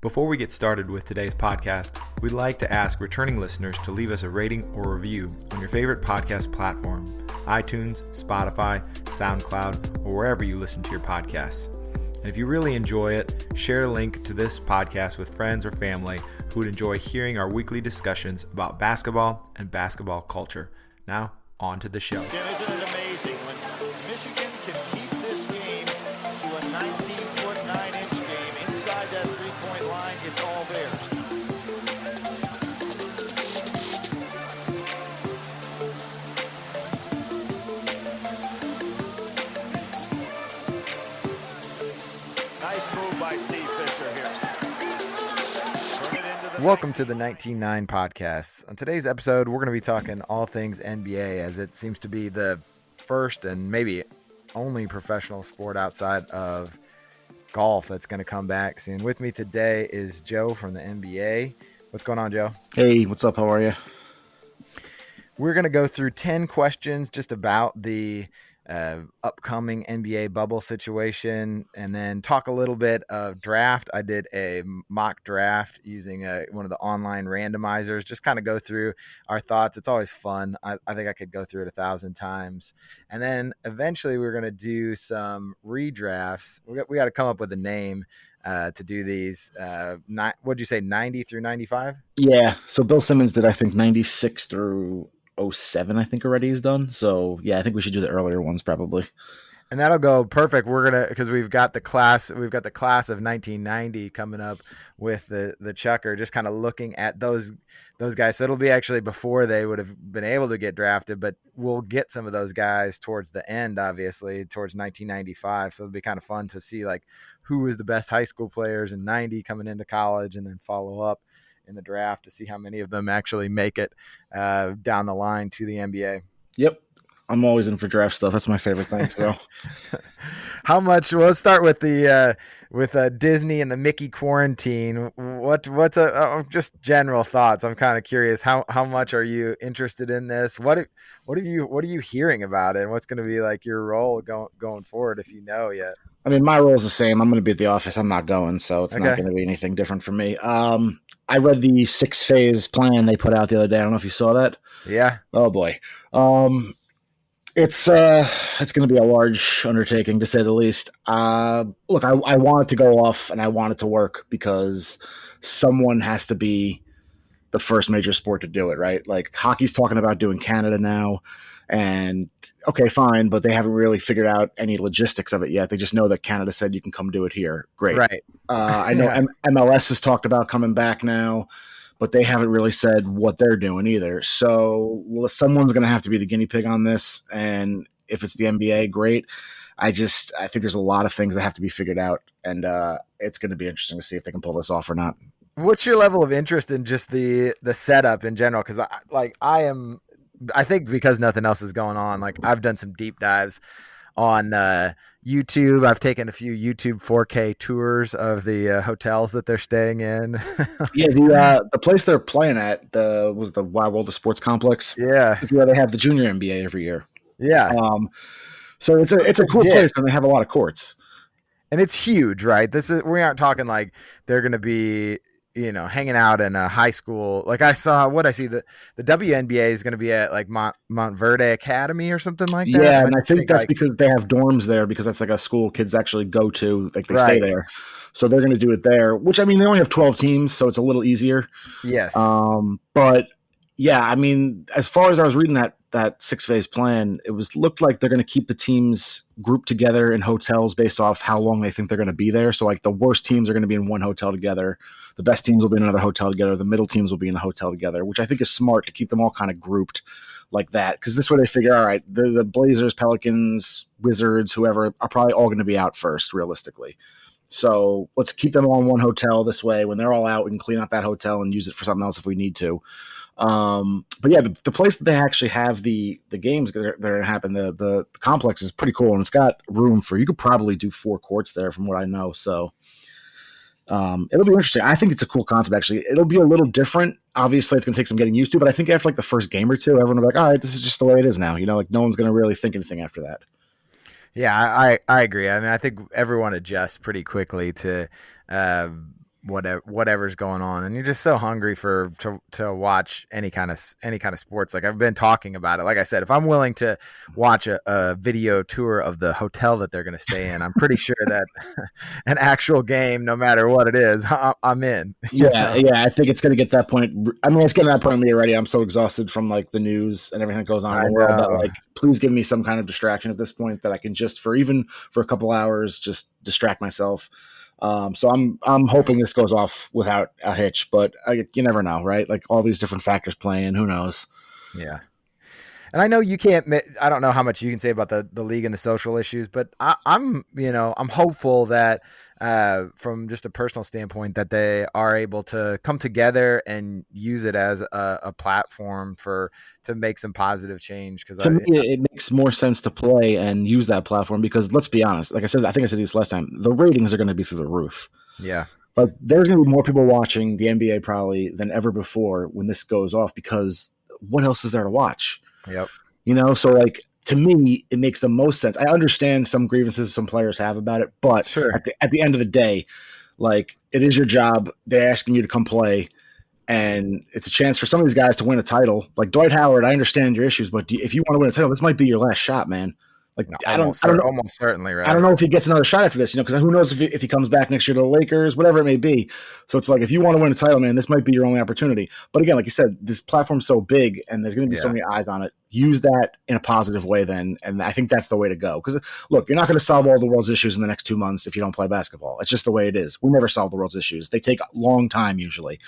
Before we get started with today's podcast, we'd like to ask returning listeners to leave us a rating or review on your favorite podcast platform, iTunes, Spotify, SoundCloud, or wherever you listen to your podcasts. And if you really enjoy it, share a link to this podcast with friends or family who would enjoy hearing our weekly discussions about basketball and basketball culture. Now, on to the show. Jim, isn't it amazing when Michigan can keep this game to a 19-foot, 9-inch game inside that three-point line? It's all theirs. Nice move by Steve Fisher here. Turn it into the Welcome to the 19-9 podcast. On today's episode, we're going to be talking all things NBA, as it seems to be the first and maybe only professional sport outside of golf that's going to come back soon. With me today is Joe from the NBA. What's going on, Joe? Hey, what's up? How are you? We're going to go through 10 questions just about the upcoming NBA bubble situation, and then talk a little bit of draft. I did a mock draft using one of the online randomizers, just kind of go through our thoughts. It's always fun. I think I could go through it 1,000 times. And then eventually we're going to do some redrafts. We got to come up with a name to do these. What'd you say, 90 through 95? Yeah. So Bill Simmons did, I think, 96 through 07, I think already is done. So yeah, I think we should do the earlier ones probably. And that'll go perfect. We're gonna, because we've got the class of 1990 coming up with the Chucker, just kind of looking at those guys. So it'll be actually before they would have been able to get drafted, but we'll get some of those guys towards the end, obviously towards 1995. So it'll be kind of fun to see like who was the best high school players in 90 coming into college, and then follow up in the draft to see how many of them actually make it down the line to the NBA. Yep. I'm always in for draft stuff. That's my favorite thing. So how much, well, let's start with the Disney and the Mickey Quarentine. What's just general thoughts? I'm kind of curious. How much are you interested in this? What are you hearing about it, and what's going to be like your role going forward, if you know yet? I mean, my role is the same. I'm going to be at the office. I'm not going, so it's not going to be anything different for me. I read the 6-phase plan they put out the other day. I don't know if you saw that. Yeah. Oh boy. It's going to be a large undertaking, to say the least. Look, I want it to go off and I want it to work, because someone has to be the first major sport to do it, right? Like hockey's talking about doing Canada now, and okay, fine, but they haven't really figured out any logistics of it yet. They just know that Canada said you can come do it here. Great. Right. I know MLS has talked about coming back now, but they haven't really said what they're doing either. So someone's going to have to be the guinea pig on this. And if it's the NBA, great. I think there's a lot of things that have to be figured out, and it's going to be interesting to see if they can pull this off or not. What's your level of interest in just the setup in general? Because I think because nothing else is going on, like I've done some deep dives on YouTube. I've taken a few YouTube 4K tours of the hotels that they're staying in. Yeah, the place they're playing at was the Wild World of Sports Complex. Yeah, where they have the junior NBA every year. Yeah. So it's a cool place, and they have a lot of courts. And it's huge, right? We aren't talking like they're going to be, hanging out in a high school. Like I see the WNBA is going to be at like Montverde Academy or something like that. Yeah, and I think that's because they have dorms there, because that's like a school kids actually go to, like they stay there. So they're going to do it there, which, I mean, they only have 12 teams, so it's a little easier. Yes. But yeah, I mean, as far as I was reading that 6-phase plan, looked like they're going to keep the teams grouped together in hotels based off how long they think they're going to be there. So like the worst teams are going to be in one hotel together. The best teams will be in another hotel together. The middle teams will be in a hotel together, which I think is smart to keep them all kind of grouped like that. Because this way they figure, all right, the Blazers, Pelicans, Wizards, whoever are probably all going to be out first, realistically. So let's keep them all in one hotel. This way, when they're all out, we can clean out that hotel and use it for something else if we need to. But yeah, the place that they actually have the games that are going to happen, the complex is pretty cool, and it's got room for, you could probably do 4 courts there from what I know. So it'll be interesting. I think it's a cool concept, actually. It'll be a little different. Obviously, it's going to take some getting used to, but I think after like the first game or two, everyone will be like, all right, this is just the way it is now. Like no one's going to really think anything after that. Yeah, I agree. I mean, I think everyone adjusts pretty quickly to whatever's going on, and you're just so hungry to watch any kind of sports. Like I've been talking about it. Like I said, if I'm willing to watch a video tour of the hotel that they're going to stay in, I'm pretty sure that an actual game, no matter what it is, I'm in. Yeah, yeah, I think it's going to get that point. I mean, it's getting to that point for me already. I'm so exhausted from like the news and everything that goes on in I the world that know. like, please give me some kind of distraction at this point that I can just for a couple hours just distract myself. So I'm hoping this goes off without a hitch, but you never know, right? Like all these different factors playing, who knows? Yeah. And I know you can't. I don't know how much you can say about the league and the social issues, but I'm hopeful that from just a personal standpoint that they are able to come together and use it as a platform to make some positive change. Because To me, it makes more sense to play and use that platform because let's be honest. Like I said, I think I said this last time. The ratings are going to be through the roof. yeah, Like there's going to be more people watching the NBA probably than ever before when this goes off because what else is there to watch? yep, So like to me, it makes the most sense. I understand some grievances some players have about it, but sure, at the end of the day, like it is your job. They're asking you to come play, and it's a chance for some of these guys to win a title. Like Dwight Howard, I understand your issues, but if you want to win a title, this might be your last shot, man. Like no, I don't know. almost certainly I don't right. know if he gets another shot after this, because who knows if he comes back next year to the Lakers, whatever it may be. So it's like, if you want to win a title, man, this might be your only opportunity. But again, like you said, this platform's so big and there's going to be so Yeah, many eyes on it. Use that in a positive way then. And I think that's the way to go. Because look, you're not going to solve all the world's issues in the next 2 months if you don't play basketball. It's just the way it is. We never solve the world's issues. They take a long time usually.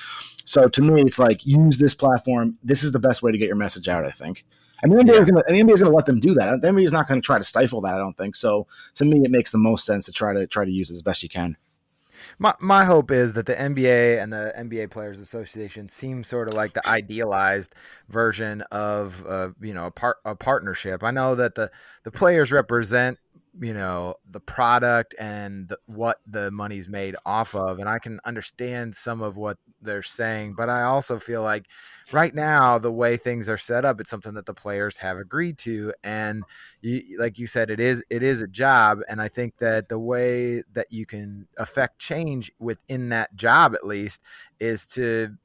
So to me, it's like, use this platform. This is the best way to get your message out, I think. And the NBA is going to let them do that. The NBA is not going to try to stifle that, I don't think. So to me, it makes the most sense to try to use it as best you can. my hope is that the NBA and the NBA Players Association seem sort of like the idealized version of a partnership. I know that the players represent the product and what the money's made off of, and I can understand some of what they're saying, but I also feel like right now the way things are set up, it's something that the players have agreed to, and like you said, it is a job, and I think that the way that you can affect change within that job at least is to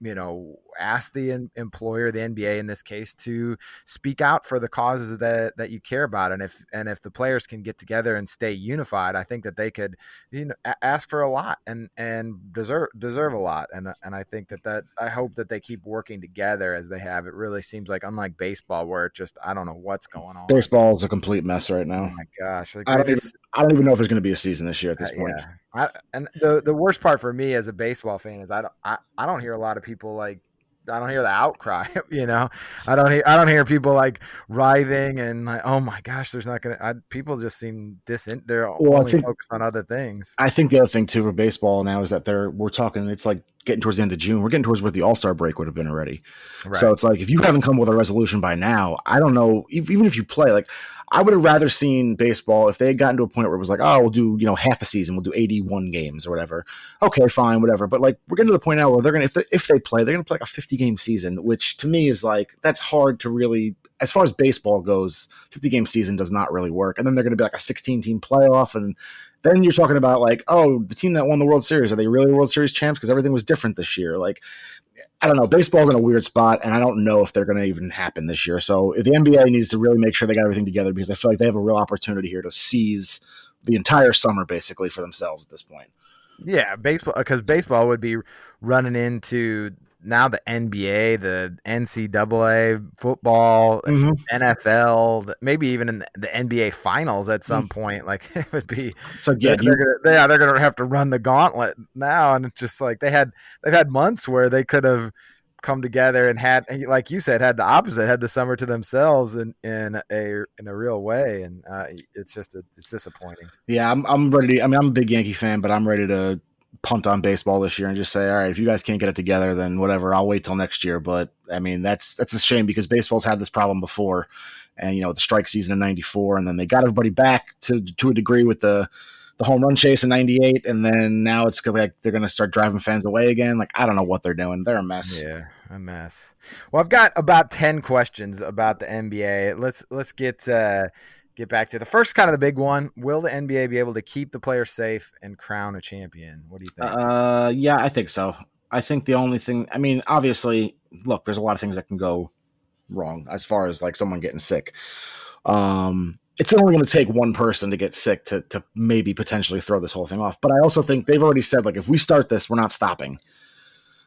ask the employer, the NBA in this case, to speak out for the causes that you care about, and if the players can get together and stay unified, I think that they could ask for a lot and deserve a lot, and I think that I hope that they keep working together as they have. It really seems like, unlike baseball, where it just, I don't know what's going on. Baseball is a complete mess right Oh now. my gosh! Like, I don't even I don't even know if there's going to be a season this year at this point. yeah. And the worst part for me as a baseball fan is I don't hear a lot of people like. I don't hear the outcry, I don't hear people like writhing and like, oh my gosh, there's not gonna. People just seem they're Well, only focused on other things. I think the other thing too for baseball now is that we're talking. It's like getting towards the end of June. We're getting towards where the All-Star break would have been already. Right. So it's like, if you haven't come with a resolution by now, I don't know. Even if you play, like, I would have rather seen baseball if they had gotten to a point where it was like, oh, we'll do half a season, we'll do 81 games or whatever. Okay, fine, whatever. But like, we're getting to the point now where they're gonna, if they play, they're gonna play like a 50-game season, which to me is like, that's hard to really. As far as baseball goes, 50-game season does not really work. And then they're going to be like a 16-team playoff. And then you're talking about like, oh, the team that won the World Series, are they really World Series champs? Because everything was different this year. Like, I don't know. Baseball's in a weird spot, and I don't know if they're going to even happen this year. So the NBA needs to really make sure they got everything together, because I feel like they have a real opportunity here to seize the entire summer basically for themselves at this point. Yeah, baseball, because baseball would be running into now the NBA, the NCAA, football, Mm-hmm. NFL, maybe even in the NBA finals at some point. Like, it would be. So They're gonna have to run the gauntlet now, and it's just like they've had months where they could have come together and had, like you said, had the opposite, had the summer to themselves in a real way, and it's disappointing. Yeah, I'm ready. I mean, I'm a big Yankee fan, but I'm ready to punt on baseball this year and just say, all right, if you guys can't get it together, then whatever, I'll wait till next year. But I mean, that's a shame, because baseball's had this problem before, and the strike season in '94, and then they got everybody back to a degree with the home run chase in '98, and then now it's like they're going to start driving fans away again. Like, I don't know what they're doing. They're a mess. Yeah, a mess. Well, I've got about 10 questions about the NBA. Let's get get back to the first kind of the big one. Will the NBA be able to keep the players safe and crown a champion? What do you think? Yeah, I think so. I think the only thing, I mean, obviously, look, there's a lot of things that can go wrong as far as like someone getting sick. It's only going to take one person to get sick to maybe potentially throw this whole thing off. But I also think they've already said, like, if we start this, we're not stopping.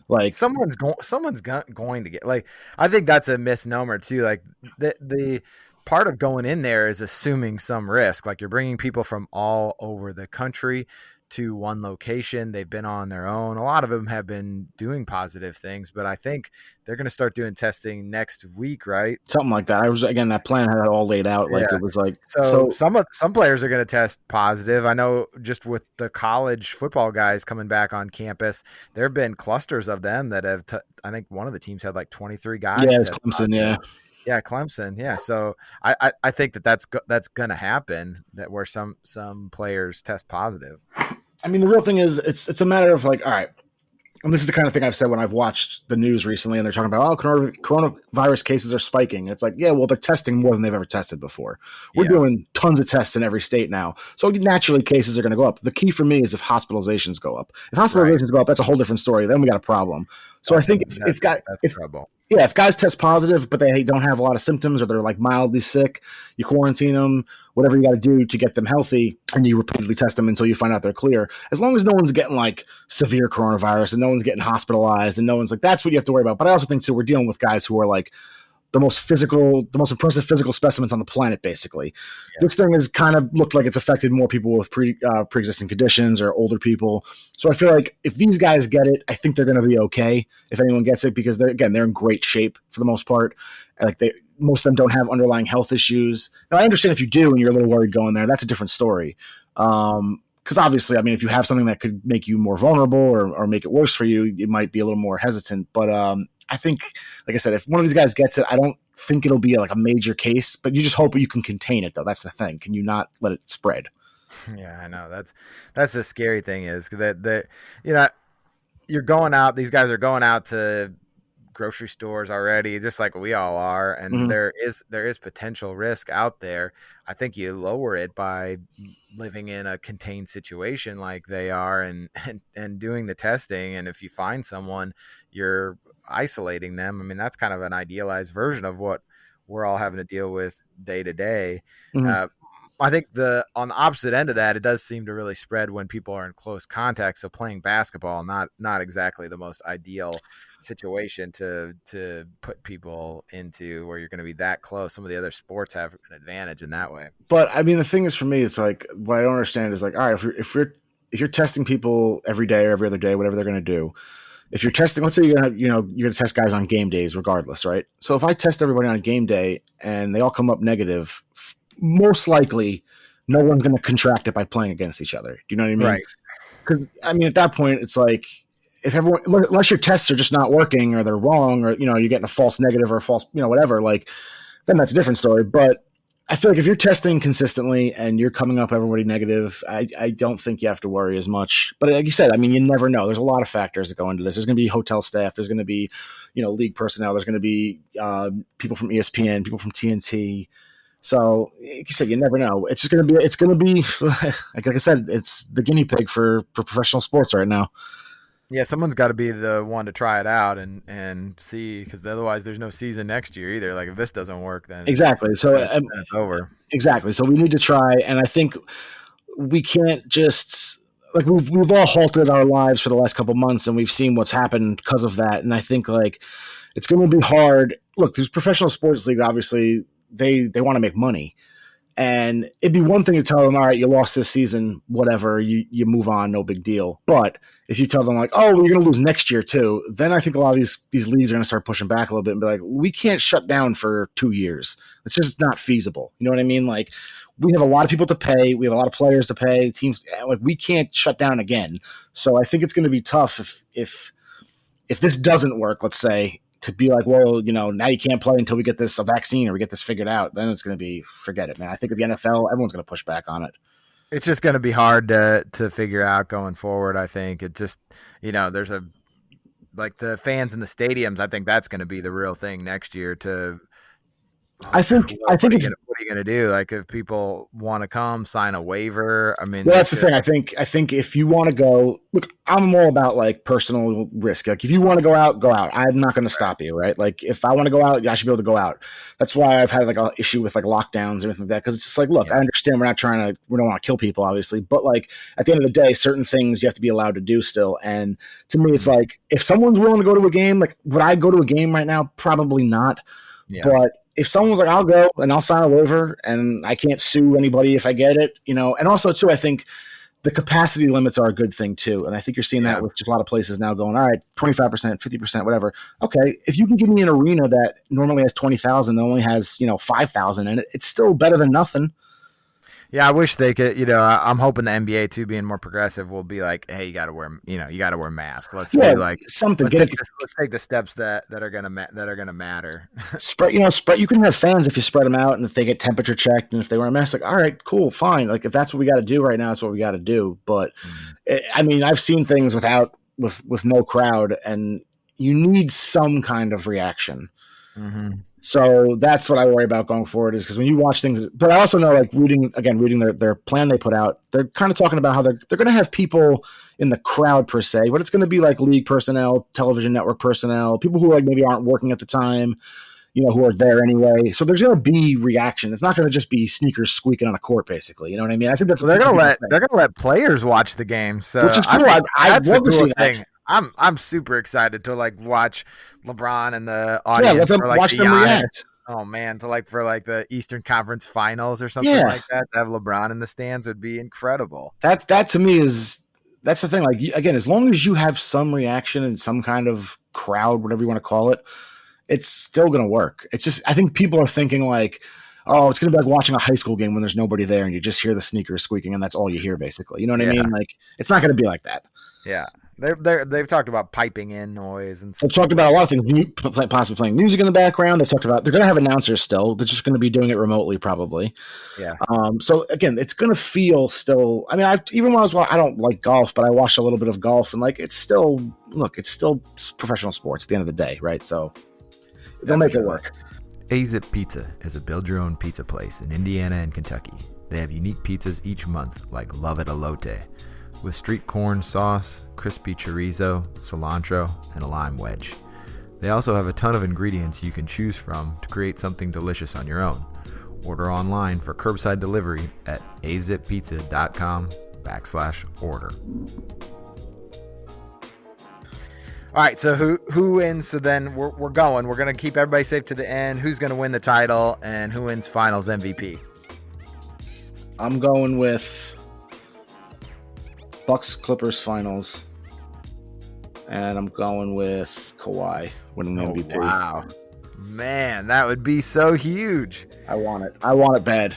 Like, Someone's going to get, like, I think that's a misnomer too. Like the part of going in there is assuming some risk. Like, you're bringing people from all over the country to one location. They've been on their own. A lot of them have been doing positive things, but I think they're going to start doing testing next week, right? something like that. I was, again, that plan had it all laid out. Like, Yeah. it was like, So so some players are going to test positive. I know just with the college football guys coming back on campus, there have been clusters of them that have. I think one of the teams had like 23 guys yeah, it's test Clemson. positive. Yeah. Yeah, Clemson. Yeah, so I think that's going to happen. That where some players test positive. I mean, the real thing is, it's a matter of like, all right, and this is the kind of thing I've said when I've watched the news recently, and they're talking about, oh, coronavirus cases are spiking. It's like, yeah, well, they're testing more than they've ever tested before. We're Yeah, doing tons of tests in every state now, so naturally cases are going to go up. The key for me is if hospitalizations go up. If right. hospitalizations go up, that's a whole different story. Then we got a problem. So I think That's trouble. if guys test positive, but they don't have a lot of symptoms or they're like mildly sick, you quarantine them, whatever you got to do to get them healthy, and you repeatedly test them until you find out they're clear. As long as no one's getting like severe coronavirus and no one's getting hospitalized and no one's like, that's what you have to worry about. But I also think too, we're dealing with guys who are like the most impressive physical specimens on the planet, basically. Yeah. This thing has kind of looked like it's affected more people with pre-existing conditions or older people. So I feel like if these guys get it, I think they're going to be okay if anyone gets it, because they're in great shape for the most part. Like, most of them don't have underlying health issues. Now, I understand if you do and you're a little worried going there, that's a different story. Because obviously, I mean, if you have something that could make you more vulnerable or make it worse for you, you might be a little more hesitant. But I think, like I said, if one of these guys gets it, I don't think it'll be like a major case, but you just hope you can contain it, though. That's the thing. Can you not let it spread? Yeah, I know. That's the scary thing is that you're going out. These guys are going out to grocery stores already, just like we all are, and Mm-hmm. there is potential risk out there. I think you lower it by living in a contained situation like they are, and doing the testing. And if you find someone, you're isolating them. I mean, that's kind of an idealized version of what we're all having to deal with day to day. Mm-hmm. I think on the opposite end of that, it does seem to really spread when people are in close contact. So playing basketball, not exactly the most ideal situation to put people into, where you're going to be that close. Some of the other sports have an advantage in that way. But I mean, the thing is, for me, it's like, what I don't understand is like, all right, if you're testing people every day or every other day, whatever they're going to do, if you're testing, let's say you're gonna test guys on game days, regardless, right? So if I test everybody on game day and they all come up negative, most likely no one's going to contract it by playing against each other. Do you know what I mean? Right. Because I mean, at that point, it's like, if everyone, unless your tests are just not working or they're wrong, or you're getting a false negative or a false whatever, like, then that's a different story. But I feel like if you're testing consistently and you're coming up everybody negative, I don't think you have to worry as much. But like you said, I mean, you never know. There's a lot of factors that go into this. There's going to be hotel staff. There's going to be, league personnel. There's going to be people from ESPN, people from TNT. So, like you said, you never know. It's going to be, like I said, it's the guinea pig for professional sports right now. Yeah, someone's got to be the one to try it out and see, because otherwise there's no season next year either. Like, if this doesn't work, then Exactly. So it's over. Exactly. So we need to try, and I think we can't just, like, we've all halted our lives for the last couple months, and we've seen what's happened because of that. And I think, like, it's going to be hard. Look, there's professional sports leagues. Obviously, they want to make money. And it'd be one thing to tell them, all right, you lost this season, whatever, you move on, no big deal. But if you tell them, like, oh, well, you're going to lose next year too, then I think a lot of these leagues are going to start pushing back a little bit and be like, we can't shut down for 2 years. It's just not feasible. You know what I mean? Like, we have a lot of people to pay. We have a lot of players to pay. Teams, like, we can't shut down again. So I think it's going to be tough if this doesn't work, let's say, to be like, well, now you can't play until we get a vaccine or we get this figured out. Then it's going to be, forget it, man. I think with the NFL, everyone's going to push back on it. It's just going to be hard to figure out going forward. I think it just, there's like the fans in the stadiums. I think that's going to be the real thing next year, to I think it's what are you gonna do? Like, if people want to come, sign a waiver. I mean, well, that's the thing. I think if you want to go, look, I'm all about like personal risk. Like if you want to go out, go out. I'm not going to stop you, right? Like if I want to go out, I should be able to go out. That's why I've had like an issue with like lockdowns and everything like that. Because it's just like, look, I understand we don't want to kill people, obviously, but like at the end of the day, certain things you have to be allowed to do still. And to me, it's like if someone's willing to go to a game, like would I go to a game right now? Probably not. Yeah. But if someone's like, I'll go and I'll sign a waiver and I can't sue anybody if I get it, you know, and also too, I think the capacity limits are a good thing too. And I think you're seeing that with just a lot of places now going, all right, 25%, 50%, whatever. Okay. If you can give me an arena that normally has 20,000, that only has, 5,000 in it, it's still better than nothing. Yeah, I wish they could. I'm hoping the NBA too, being more progressive, will be like, hey, you got to wear a mask. Let's do like something. Let's take the steps that are gonna matter. Spread. You can have fans if you spread them out, and if they get temperature checked, and if they wear a mask, like all right, cool, fine. Like if that's what we got to do right now, that's what we got to do. But I mean, I've seen things with no crowd, and you need some kind of reaction. Mm-hmm. So that's what I worry about going forward, is because when you watch things, but I also know, like reading their plan they put out, they're kind of talking about how they're going to have people in the crowd per se, but it's going to be like league personnel, television network personnel, people who like maybe aren't working at the time, who are there anyway. So there's going to be reaction. It's not going to just be sneakers squeaking on a court, basically. You know what I mean? I think that's what they're going to let players watch the game. So which is cool. I'd love to see that. I'm super excited to like watch LeBron and the audience watch them react. Oh man, for the Eastern Conference Finals or something like that. To have LeBron in the stands would be incredible. That to me that's the thing. Like again, as long as you have some reaction and some kind of crowd, whatever you want to call it, it's still going to work. It's just I think people are thinking like, oh, it's going to be like watching a high school game when there's nobody there and you just hear the sneakers squeaking and that's all you hear basically. You know what I mean? Like it's not going to be like that. Yeah. They've talked about piping in noise and stuff. They've talked about a lot of things, possibly playing music in the background. They've talked about they're going to have announcers still. They're just going to be doing it remotely, probably. Yeah. So again, it's going to feel still. I mean, I don't like golf, but I watched a little bit of golf, and like it's still professional sports at the end of the day, right? So they'll make it work. A-Zip Pizza is a build-your-own pizza place in Indiana and Kentucky. They have unique pizzas each month, like Love It Elote, with street corn sauce, crispy chorizo, cilantro, and a lime wedge. They also have a ton of ingredients you can choose from to create something delicious on your own. Order online for curbside delivery at azippizza.com/order. All right, so who wins? So then we're going. We're going to keep everybody safe to the end. Who's going to win the title and who wins Finals MVP? I'm going with Bucks Clippers Finals, and I'm going with Kawhi winning the MVP. Wow, man, that would be so huge. I want it bad.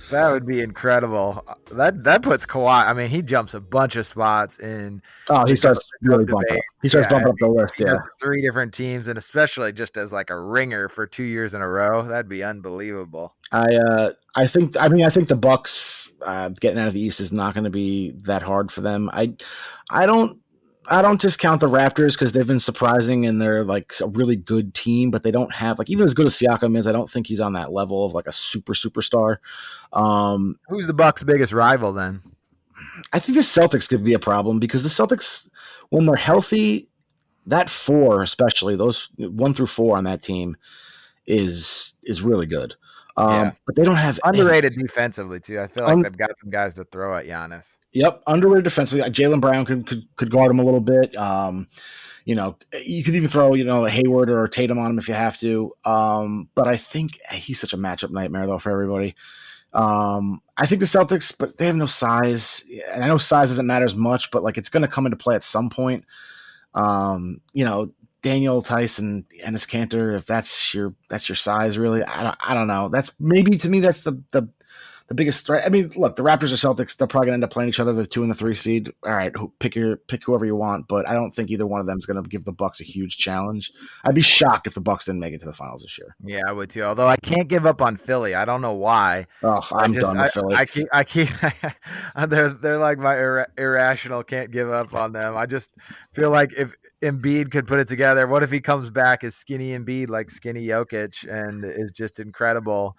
That would be incredible. That puts Kawhi. I mean, he jumps a bunch of spots in. Oh, he starts really bumping. He starts bumping up the list. Yeah, 3 different teams, and especially just as like a ringer for 2 years in a row, that'd be unbelievable. I think the Bucks getting out of the East is not going to be that hard for them. I don't discount the Raptors because they've been surprising and they're like a really good team, but they don't have like even as good as Siakam is. I don't think he's on that level of like a superstar. Who's the Bucks' biggest rival then? I think the Celtics could be a problem because the Celtics, when they're healthy, that 4 especially those 1 through 4 on that team is really good. But they don't have underrated defensively too. I feel like they've got some guys to throw at Giannis. Yep, underrated defensively. Jaylen Brown could guard him a little bit. You could even throw a Hayward or Tatum on him if you have to. But I think he's such a matchup nightmare though for everybody. I think the Celtics, but they have no size, and I know size doesn't matter as much, but like it's going to come into play at some point. Daniel Tice and Enes Kanter, if that's your size, really, I don't know. That's maybe to me that's the the biggest threat. I mean, look, the Raptors or Celtics, they're probably gonna end up playing each other, the 2 and the 3 seed. All right, pick whoever you want, but I don't think either one of them is gonna give the Bucks a huge challenge. I'd be shocked if the Bucks didn't make it to the finals this year. Yeah, I would too. Although I can't give up on Philly. I don't know why. Oh, I'm done with Philly. I keep they're like my irrational. Can't give up on them. I just feel like if Embiid could put it together, what if he comes back as skinny Embiid, like skinny Jokic, and is just incredible.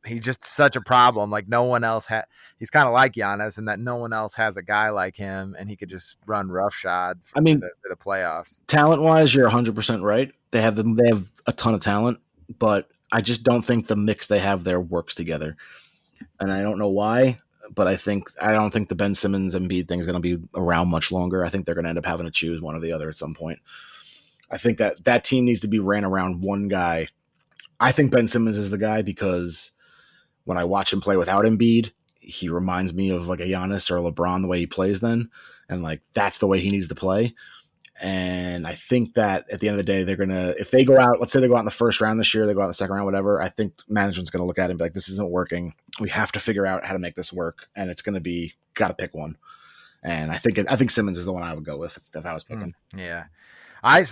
He's just such a problem. Like no one else he's kind of like Giannis, and that no one else has a guy like him, and he could just run roughshod for the playoffs. Talent wise, you're 100% right. They have a ton of talent, but I just don't think the mix they have there works together. And I don't know why, but I don't think the Ben Simmons Embiid thing is going to be around much longer. I think they're going to end up having to choose one or the other at some point. I think that team needs to be ran around one guy. I think Ben Simmons is the guy because when I watch him play without Embiid, he reminds me of like a Giannis or a LeBron the way he plays then. And like that's the way he needs to play. And I think that at the end of the day, they're going to, if they go out, let's say they go out in the first round this year, they go out in the second round, whatever, I think management's going to look at it and be like, this isn't working. We have to figure out how to make this work. And it's going to be, got to pick one. And I think Simmons is the one I would go with if I was picking. Yeah. I'm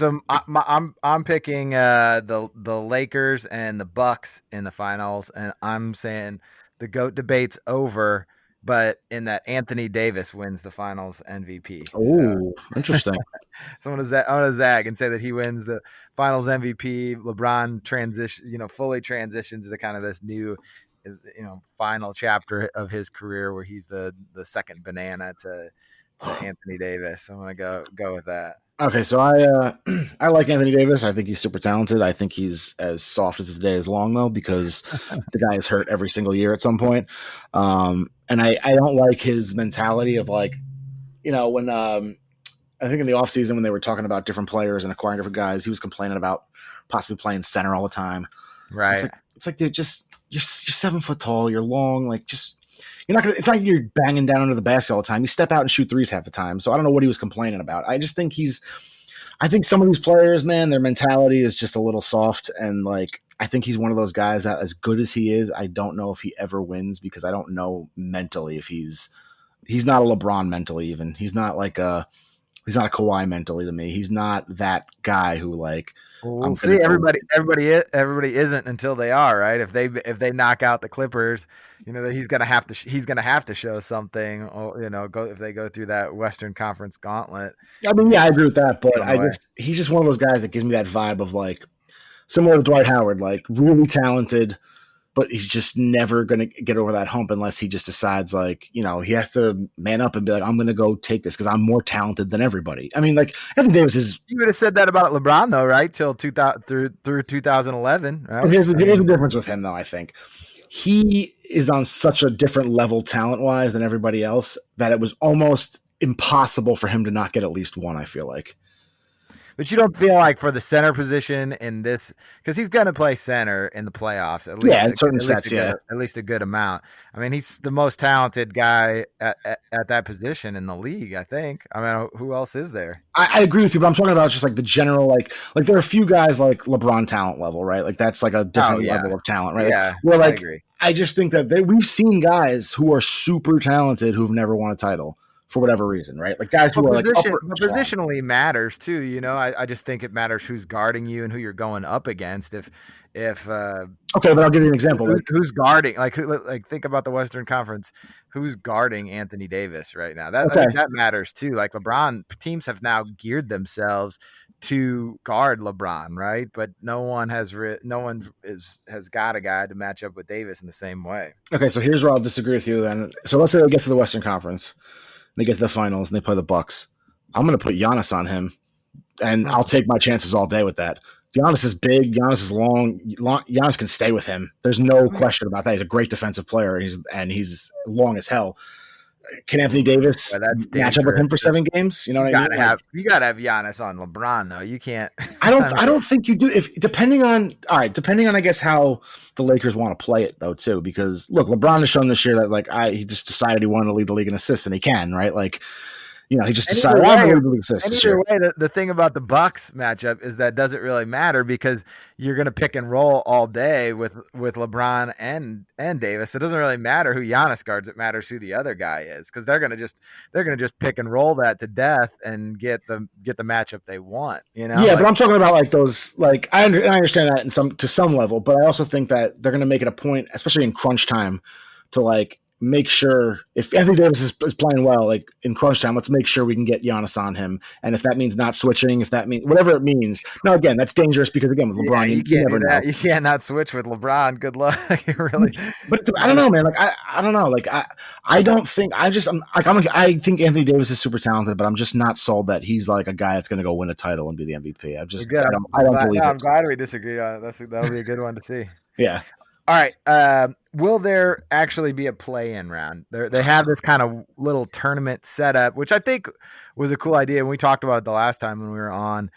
picking the Lakers and the Bucks in the finals, and I'm saying the GOAT debate's over, but in that Anthony Davis wins the finals MVP. Oh, interesting. So I'm gonna zag and say that he wins the finals MVP. LeBron fully transitions to kind of this new, final chapter of his career where he's the second banana to Anthony Davis. So I'm gonna go with that. Okay, so I like Anthony Davis. I think he's super talented. I think he's as soft as the day is long, though, because the guy is hurt every single year at some point. And I don't like his mentality of like, when I think in the offseason when they were talking about different players and acquiring different guys, he was complaining about possibly playing center all the time. Right. It's like dude, just you're 7 foot tall, you're long, like just you're not gonna. It's not like you're banging down under the basket all the time. You step out and shoot threes half the time. So I don't know what he was complaining about. I just think I think some of these players, man, their mentality is just a little soft, and like I think he's one of those guys that, as good as he is, I don't know if he ever wins because I don't know mentally if he's not a LeBron mentally. Even he's not a Kawhi mentally to me. He's not that guy who like. We'll see. Everybody isn't until they are, right? If they knock out the Clippers, he's gonna have to show something, or if they go through that Western Conference gauntlet. I mean, yeah, I agree with that, but he's just one of those guys that gives me that vibe of like similar to Dwight Howard, like really talented, but he's just never going to get over that hump unless he just decides like, he has to man up and be like, I'm going to go take this because I'm more talented than everybody. I mean, like Anthony Davis is. You would have said that about LeBron though, right? Till 2000 through 2011. Right? Here's the difference with him though. I think he is on such a different level talent wise than everybody else that it was almost impossible for him to not get at least one. I feel like. But you don't feel like for the center position in this, because he's going to play center in the playoffs at least. Yeah, in certain sets, at least a good amount. I mean, he's the most talented guy at that position in the league, I think. I mean, who else is there? I agree with you, but I'm talking about just like the general, like there are a few guys like LeBron talent level, right? Like that's like a different level of talent, right? Yeah, where like I agree. I just think that we've seen guys who are super talented who've never won a title. For whatever reason, right? Like guys who are like positionally matters too. I just think it matters who's guarding you and who you're going up against. If okay, but I'll give you an example. Who's guarding? Like think about the Western Conference. Who's guarding Anthony Davis right now? I think that matters too. Like LeBron, teams have now geared themselves to guard LeBron, right? But no one has got a guy to match up with Davis in the same way. Okay, so here's where I'll disagree with you. Then, so let's say they get to the Western Conference. They get to the finals and they play the Bucks. I'm going to put Giannis on him, and I'll take my chances all day with that. Giannis is big. Giannis is long. Giannis can stay with him. There's no question about that. He's a great defensive player, and he's long as hell. Can Anthony Davis match up with him for 7 games? You know what I mean? You gotta have Giannis on LeBron though. You can't. I don't think you do. Depending on I guess how the Lakers want to play it though too. Because look, LeBron has shown this year that like he just decided he wanted to lead the league in assists, and he can, right? Like he just And decided, either I'm way, going to lead assists this year. the thing about the Bucks matchup is that doesn't really matter because you're going to pick and roll all day with LeBron and Davis. It doesn't really matter who Giannis guards. It matters who the other guy is because they're going to just pick and roll that to death and get the matchup they want. Yeah, but I'm talking about like those. Like I understand that to some level, but I also think that they're going to make it a point, especially in crunch time, to like make sure if Anthony Davis is playing well, like in crunch time, let's make sure we can get Giannis on him. And if that means not switching, if that means whatever it means. Now, again, that's dangerous because again with LeBron, you you can't never do that. know. You can't not switch with LeBron. Good luck. Really. But I don't know, man. Like I don't know. Like I don't think I think Anthony Davis is super talented, but I'm just not sold that he's like a guy that's going to go win a title and be the MVP. I don't believe it. I'm glad we disagree on it. That'll be a good one to see. Yeah. All right. Will there actually be a play-in round? They have this kind of little tournament setup, which I think was a cool idea. And we talked about it the last time when we were on.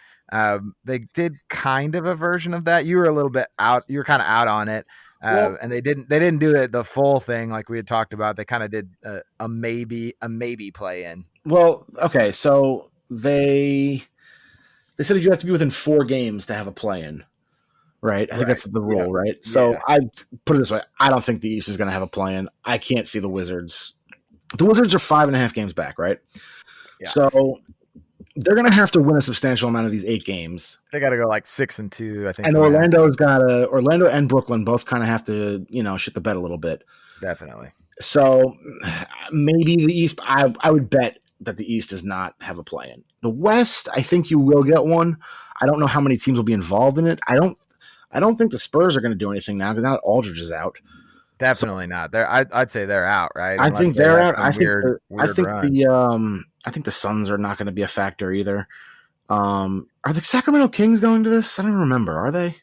They did kind of a version of that. You were a little bit out. You were kind of out on it, and they didn't do it the full thing like we had talked about. They kind of did a maybe play-in. Well, okay, so they said you have to be within 4 games to have a play-in. Right. I think that's the rule, right? So I put it this way. I don't think the East is going to have a play-in. I can't see the Wizards. The Wizards are 5.5 games back, right? Yeah. So they're going to have to win a substantial amount of these 8 games. They got to go like 6-2, I think. And Orlando and Brooklyn both kind of have to, shit the bed a little bit. Definitely. So maybe the East, I would bet that the East does not have a play-in. The West, I think you will get one. I don't know how many teams will be involved in it. I don't think the Spurs are going to do anything now because now Aldridge is out. Definitely not. I'd say they're out, right? I think they're out. I think the Suns are not going to be a factor either. Are the Sacramento Kings going to this? I don't remember. Are they?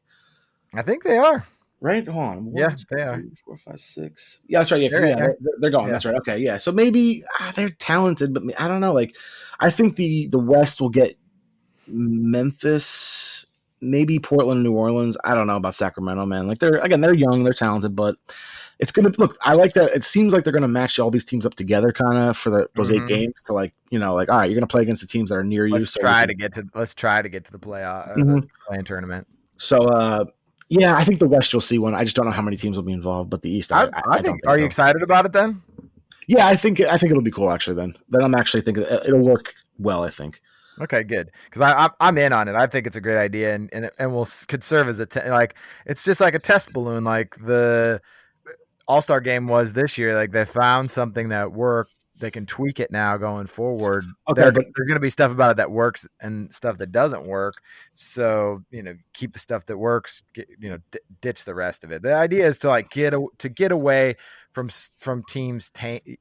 I think they are. Right? Hold on. 1, they are. 2, 3, 4, 5, 6. Yeah, that's right. Yeah, they're going. Yeah. That's right. Okay, yeah. So maybe they're talented, but I don't know. Like, I think the West will get Memphis, maybe Portland, New Orleans. I don't know about Sacramento, man. Like they're young, they're talented, but it's gonna look. I like that. It seems like they're gonna match all these teams up together, kind of for those 8 games. To like all right, you're gonna play against the teams that are near you. Let's try to get to the playoff, the play-in tournament. So yeah, I think the West you'll see one. I just don't know how many teams will be involved, but the East, I think. Are you excited about it then? Yeah, I think it'll be cool actually. Then I'm actually thinking it'll work well. I think. Okay, good. Because I'm in on it. I think it's a great idea, and could serve as it's just like a test balloon. Like the All-Star game was this year. Like they found something that worked. They can tweak it now going forward. Okay, there's going to be stuff about it that works and stuff that doesn't work. So keep the stuff that works. Ditch the rest of it. The idea is to get away from teams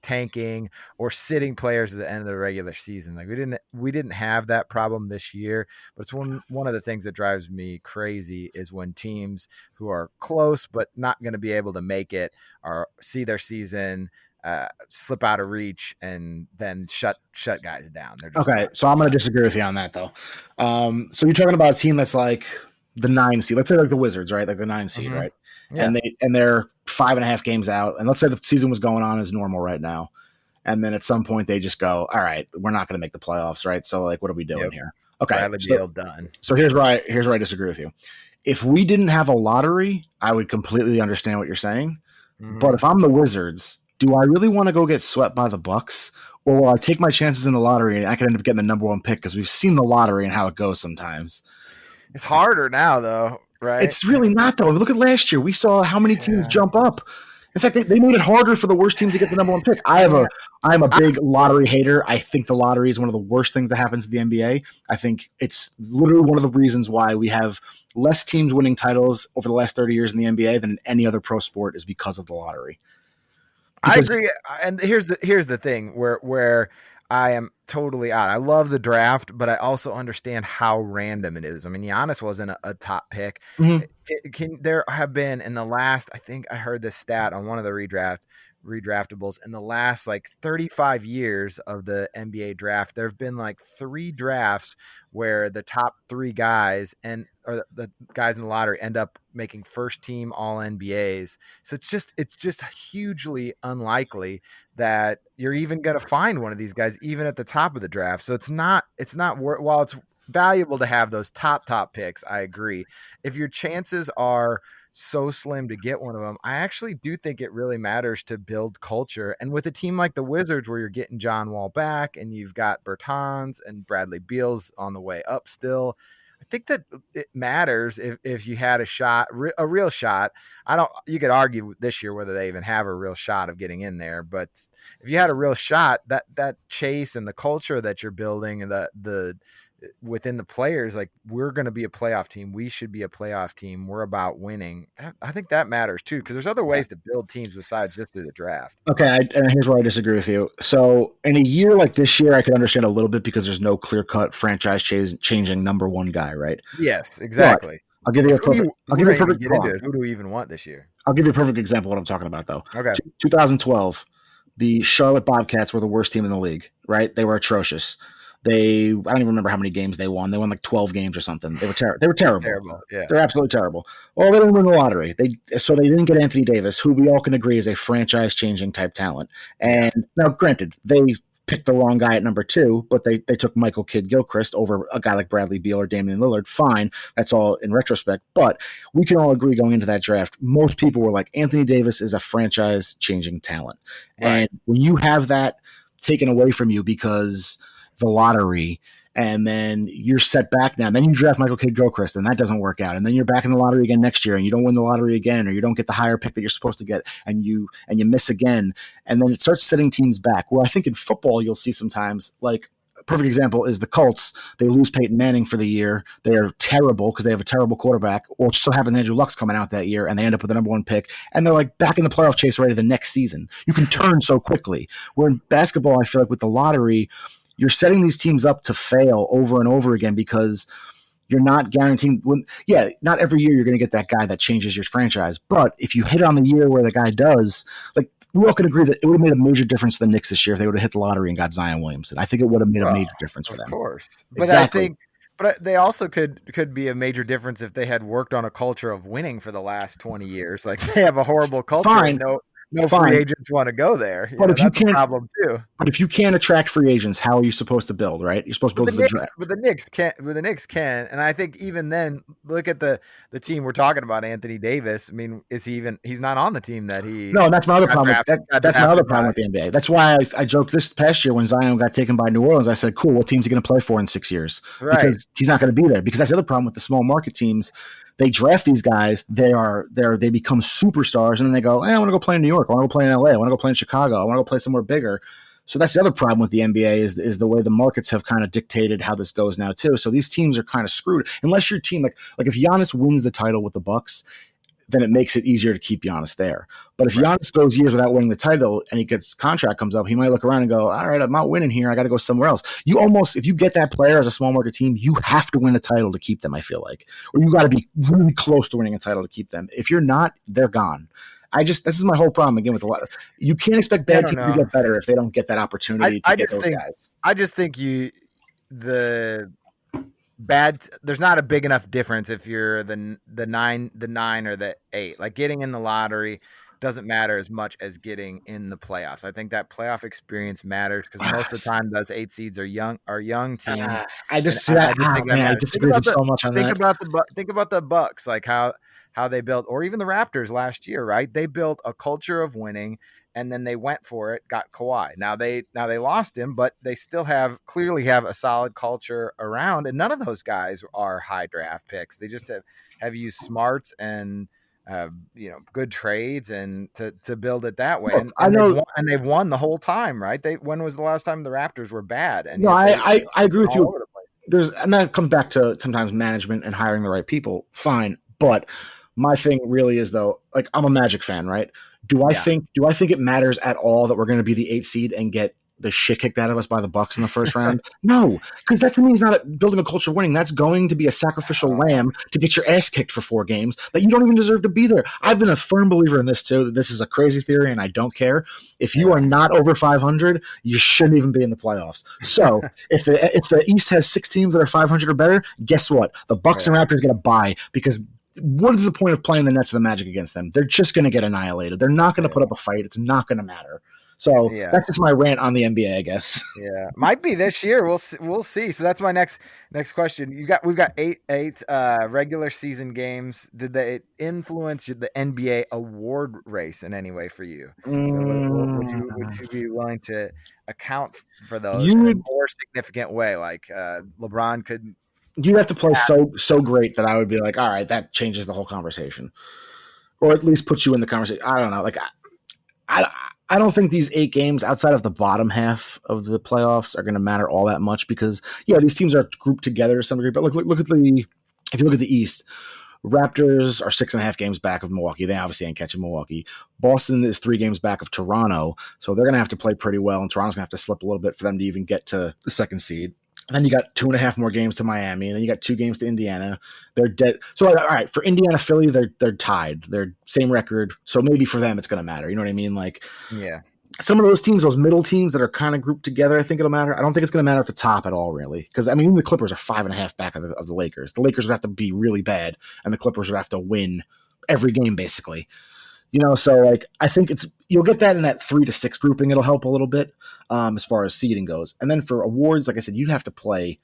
tanking or sitting players at the end of the regular season. Like we didn't have that problem this year, but it's one of the things that drives me crazy is when teams who are close but not going to be able to make it or see their season slip out of reach and then shut guys down. Okay, so I'm going to disagree with you on that though. So you're talking about a team that's like the 9 seed. Let's say like the Wizards, right? Like the 9 seed, right? Yeah. And they're 5.5 games out. And let's say the season was going on as normal right now. And then at some point they just go, all right, we're not going to make the playoffs, right? So like, what are we doing here? Okay, done. So here's where I disagree with you. If we didn't have a lottery, I would completely understand what you're saying. Mm-hmm. But if I'm the Wizards, do I really want to go get swept by the Bucks, or will I take my chances in the lottery and I could end up getting the number 1 pick because we've seen the lottery and how it goes sometimes. It's harder now, though, right? It's really not, though. Look at last year. We saw how many teams jump up. In fact, they made it harder for the worst team to get the number 1 pick. I'm a big lottery hater. I think the lottery is one of the worst things that happens to the NBA. I think it's literally one of the reasons why we have less teams winning titles over the last 30 years in the NBA than in any other pro sport is because of the lottery. I agree, and here's the thing where I am totally out. I love the draft, but I also understand how random it is. I mean, Giannis wasn't a top pick. Mm-hmm. There have been in the last, I think I heard this stat on one of the redraft redraftables. In the last like 35 years of the NBA draft, there have been like 3 drafts where the top 3 guys or the guys in the lottery end up making first team all NBAs. So it's just hugely unlikely that you're even going to find one of these guys even at the top of the draft. So while it's valuable to have those top picks, I agree. If your chances are so slim to get one of them, I actually do think it really matters to build culture. And with a team like the Wizards, where you're getting John Wall back and you've got Bertans and Bradley Beal's on the way up still, I think that it matters if you had a real shot. You could argue this year whether they even have a real shot of getting in there, but if you had a real shot, that chase and the culture that you're building and the within the players, like, we're going to be a playoff team. We should be a playoff team. We're about winning. I think that matters too, because there's other ways to build teams besides just through the draft. Okay, and here's where I disagree with you. So in a year like this year, I can understand a little bit because there's no clear-cut franchise changing number one guy, right? Yes, exactly. But I'll give you a perfect. Who do we even want this year? I'll give you a perfect example of what I'm talking about, though. Okay. 2012, the Charlotte Bobcats were the worst team in the league, right? They were atrocious. I don't even remember how many games they won. They won like 12 games or something. They were terrible. Yeah. They're absolutely terrible. Well, they didn't win the lottery. So they didn't get Anthony Davis, who we all can agree is a franchise-changing type talent. And now, granted, they picked the wrong guy at number 2, but they took Michael Kidd-Gilchrist over a guy like Bradley Beal or Damian Lillard. Fine. That's all in retrospect. But we can all agree going into that draft, most people were like, Anthony Davis is a franchise-changing talent. Right. And when you have that taken away from you because the lottery, and then you're set back now, and then you draft Michael Kidd-Gilchrist, and that doesn't work out, and then you're back in the lottery again next year, and you don't win the lottery again, or you don't get the higher pick that you're supposed to get, and you miss again, and then it starts setting teams back. Well, I think in football you'll see sometimes, like, a perfect example is the Colts. They lose Peyton Manning for the year. They are terrible because they have a terrible quarterback. Well, it just so happens Andrew Luck's coming out that year, and they end up with the number 1 pick, and they're like back in the playoff chase already the next season. You can turn so quickly. Where in basketball, I feel like with the lottery, you're setting these teams up to fail over and over again because you're not guaranteeing not every year you're going to get that guy that changes your franchise. But if you hit on the year where the guy does, like, we all can agree that it would have made a major difference for the Knicks this year if they would have hit the lottery and got Zion Williamson. I think it would have made a major difference for them. Of course. But exactly. But they also could be a major difference if they had worked on a culture of winning for the last 20 years. Like, they have a horrible culture. Fine. No free agents want to go there. That's a problem too. But if you can't attract free agents, how are you supposed to build? Right? You're supposed to build the draft. But the Knicks can, and I think even then, look at the team we're talking about. Anthony Davis. I mean, he's not on the team that he. No, and that's my other problem. That's my other problem with the NBA. That's why I joked this past year when Zion got taken by New Orleans. I said, "Cool, what team's he going to play for in 6 years?" Right. Because he's not going to be there. Because that's the other problem with the small market teams. They draft these guys. They become superstars, and then they go, I want to go play in New York. I want to go play in LA. I want to go play in Chicago. I want to go play somewhere bigger. So that's the other problem with the NBA is the way the markets have kind of dictated how this goes now too. So these teams are kind of screwed unless your team like if Giannis wins the title with the Bucks, then it makes it easier to keep Giannis there. But if Giannis goes years without winning the title and contract comes up, he might look around and go, all right, I'm not winning here. I got to go somewhere else. If you get that player as a small market team, you have to win a title to keep them, I feel like. Or you got to be really close to winning a title to keep them. If you're not, they're gone. This is my whole problem again with a lot. You can't expect bad teams to get better if they don't get that opportunity to get those guys. I just think there's not a big enough difference if you're the 9 or the 8. Like, getting in the lottery doesn't matter as much as getting in the playoffs. I think that playoff experience matters because most of the time those 8 seeds are young teams. I disagree with you so much on that. Think about the Bucks, like how they built, or even the Raptors last year, right? They built a culture of winning, and then they went for it, got Kawhi. Now they lost him, but they still clearly have a solid culture around, and none of those guys are high draft picks. They just have used smarts and good trades and to build it that way. Look, and they've won the whole time, right? When was the last time the Raptors were bad? And I agree with you. And that comes back to sometimes management and hiring the right people. Fine, but my thing really is, though, like, I'm a Magic fan, right? Do I think it matters at all that we're going to be the 8 seed and get the shit kicked out of us by the Bucks in the first round? No, because that to me is not building a culture of winning. That's going to be a sacrificial lamb to get your ass kicked for 4 games that you don't even deserve to be there. I've been a firm believer in this too, that this is a crazy theory, and I don't care. If you are not over 500, you shouldn't even be in the playoffs. So if the East has 6 teams that are 500 or better, guess what? The Bucks and Raptors get a bye, because what is the point of playing the Nets and the Magic against them? They're just going to get annihilated. They're not going to put up a fight. It's not going to matter. So that's just my rant on the NBA, I guess. Yeah, might be this year. We'll see. So that's my next question. We've got eight regular season games. Did they influence the NBA award race in any way for you? So would you be willing to account for those in a more significant way? Like LeBron could. You'd have to play so great that I would be like, all right, that changes the whole conversation, or at least puts you in the conversation. I don't know. Like I don't think these 8 games outside of the bottom half of the playoffs are going to matter all that much, because these teams are grouped together to some degree. But look at if you look at the East, Raptors are 6.5 games back of Milwaukee. They obviously ain't catching Milwaukee. Boston is 3 games back of Toronto, so they're going to have to play pretty well, and Toronto's going to have to slip a little bit for them to even get to the 2nd seed. And then you got 2.5 more games to Miami, and then you got 2 games to Indiana. They're dead. So, all right, for Indiana, Philly, they're tied. They're same record. So maybe for them it's going to matter. You know what I mean? Like, some of those teams, those middle teams that are kind of grouped together, I think it'll matter. I don't think it's going to matter at the top at all, really, because I mean, the Clippers are 5.5 back of the Lakers. The Lakers would have to be really bad, and the Clippers would have to win every game, basically. So like I think you'll get that in that 3 to 6 grouping. It'll help a little bit as far as seeding goes. And then for awards, like I said, you'd have to play.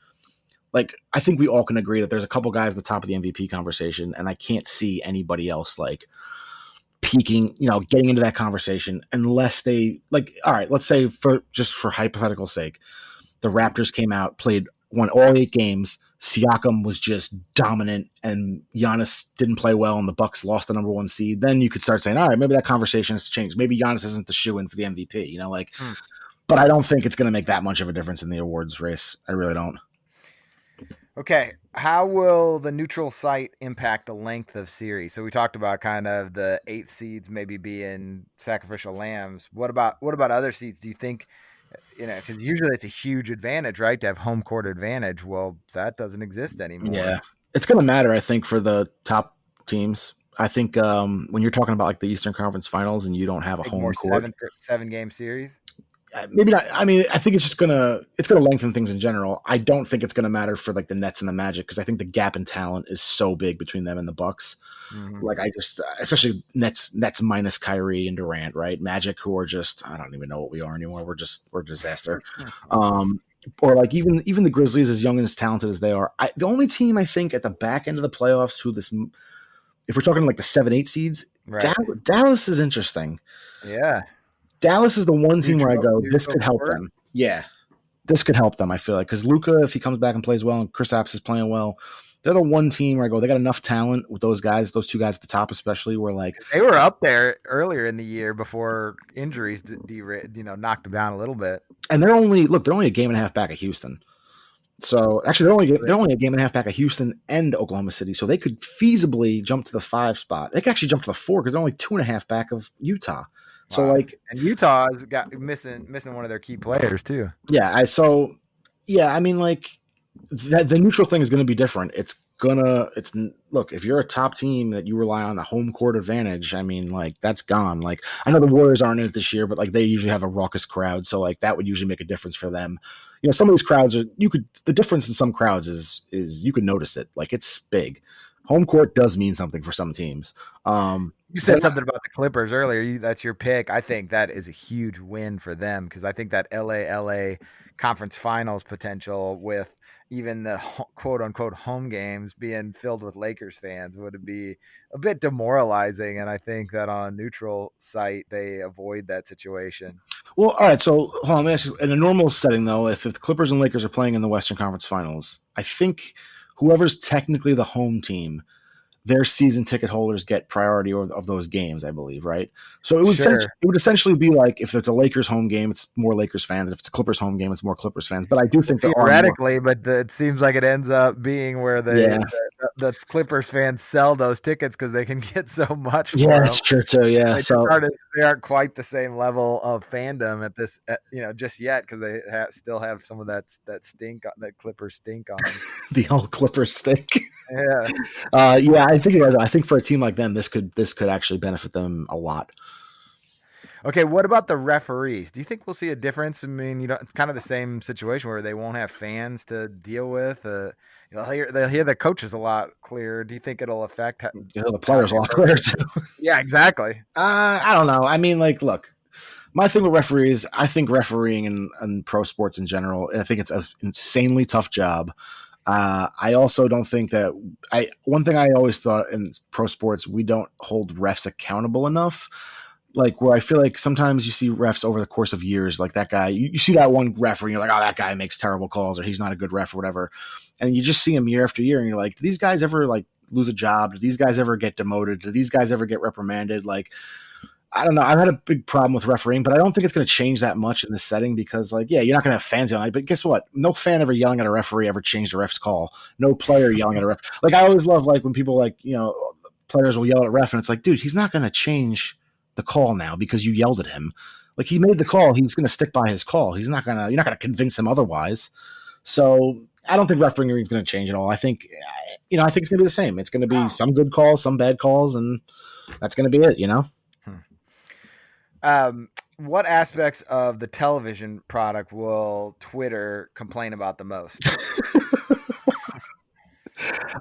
Like I think we all can agree that there's a couple guys at the top of the MVP conversation, and I can't see anybody else like peaking, getting into that conversation unless they like. All right, let's say for hypothetical sake, the Raptors came out, won all 8 games. Siakam was just dominant, and Giannis didn't play well, and the Bucks lost the number 1 seed. Then you could start saying, all right, maybe that conversation has changed. Maybe Giannis isn't the shoe-in for the MVP, But I don't think it's going to make that much of a difference in the awards race. I really don't. Okay, how will the neutral site impact the length of series? So we talked about kind of the 8 seeds maybe being sacrificial lambs. What about other seeds? Do you think? Because usually it's a huge advantage, right, to have home court advantage. Well, that doesn't exist anymore. Yeah, it's going to matter, I think, for the top teams. I think when you're talking about like the Eastern Conference Finals and you don't have a home court, 7-game series. Maybe not. I mean, I think it's gonna lengthen things in general. I don't think it's gonna matter for like the Nets and the Magic, because I think the gap in talent is so big between them and the Bucks. Mm-hmm. Like especially Nets minus Kyrie and Durant, right? Magic, who are just, I don't even know what we are anymore. We're a disaster. Or like even the Grizzlies, as young and as talented as they are, the only team I think at the back end of the playoffs if we're talking like the 7-8 seeds, right. Dallas is interesting. Yeah. Dallas is the one team where I go, this could help them. Yeah, this could help them, I feel like. Because Luka, if he comes back and plays well, and Kristaps is playing well, they're the one team where I go, they got enough talent with those 2 guys at the top especially, where like... They were up there earlier in the year before injuries knocked them down a little bit. And they're only a game and a half back of Houston. So actually, they're only a game and a half back of Houston and Oklahoma City, so they could feasibly jump to the 5 spot. They could actually jump to the 4 because they're only 2.5 back of Utah. So like, and Utah's got missing one of their key players too. Yeah, I mean, like the neutral thing is going to be different. Look, if you're a top team that you rely on the home court advantage, I mean, like that's gone. Like I know the Warriors aren't in it this year, but like they usually have a raucous crowd, so like that would usually make a difference for them. Some of these crowds the difference in some crowds is you could notice it. Like it's big. Home court does mean something for some teams. You said something about the Clippers earlier. That's your pick. I think that is a huge win for them, because I think that LA conference finals potential with even the quote unquote home games being filled with Lakers fans would be a bit demoralizing. And I think that on a neutral site, they avoid that situation. Well, all right. So hold on, let me ask you, in a normal setting though, if the Clippers and Lakers are playing in the Western Conference Finals, I think whoever's technically the home team their season ticket holders get priority of those games, I believe, right? So Sure. it would essentially be like if it's a Lakers home game, it's more Lakers fans. If it's a Clippers home game, it's more Clippers fans. But I do Well, think there are more. theoretically, but it seems like it ends up being where Yeah, the Clippers fans sell those tickets because they can get so much yeah, for them. that's true too. Yeah, They just so they aren't quite the same level of fandom at this, just yet because they still have some of that stink, that Clippers stink on them. the whole Clippers stink. Yeah. Yeah, I think I think for a team like them, this could actually benefit them a lot. Okay, what about the referees? Do you think we'll see a difference? I mean, it's kind of the same situation where they won't have fans to deal with. They'll hear the coaches a lot clearer. Do you think it'll affect The players a lot clearer too. Yeah, exactly. I don't know. I mean, like, look, my thing with referees, I think refereeing and pro sports in general, I think it's an insanely tough job. I also don't think that one thing I always thought in pro sports, we don't hold refs accountable enough. Like where I feel like sometimes you see refs over the course of years, like that guy, you see that one ref and you're like, oh, that guy makes terrible calls or he's not a good ref or whatever. And you just see him year after year and you're like, do these guys ever like lose a job? Do these guys ever get demoted? Do these guys ever get reprimanded? Like, I don't know. I've had a big problem with refereeing, but I don't think it's going to change that much in this setting because, like, yeah, you're not going to have fans yelling. But guess what? No fan ever yelling at a referee ever changed a ref's call. No player yelling at a ref. Like, I always love like when people like players will yell at a ref, and it's like, dude, he's not going to change the call now because you yelled at him. Like he made the call, he's going to stick by his call. You're not going to convince him otherwise. So I don't think refereeing is going to change at all. I think I think it's going to be the same. It's going to be some good calls, some bad calls, and that's going to be it. What aspects of the television product will Twitter complain about the most?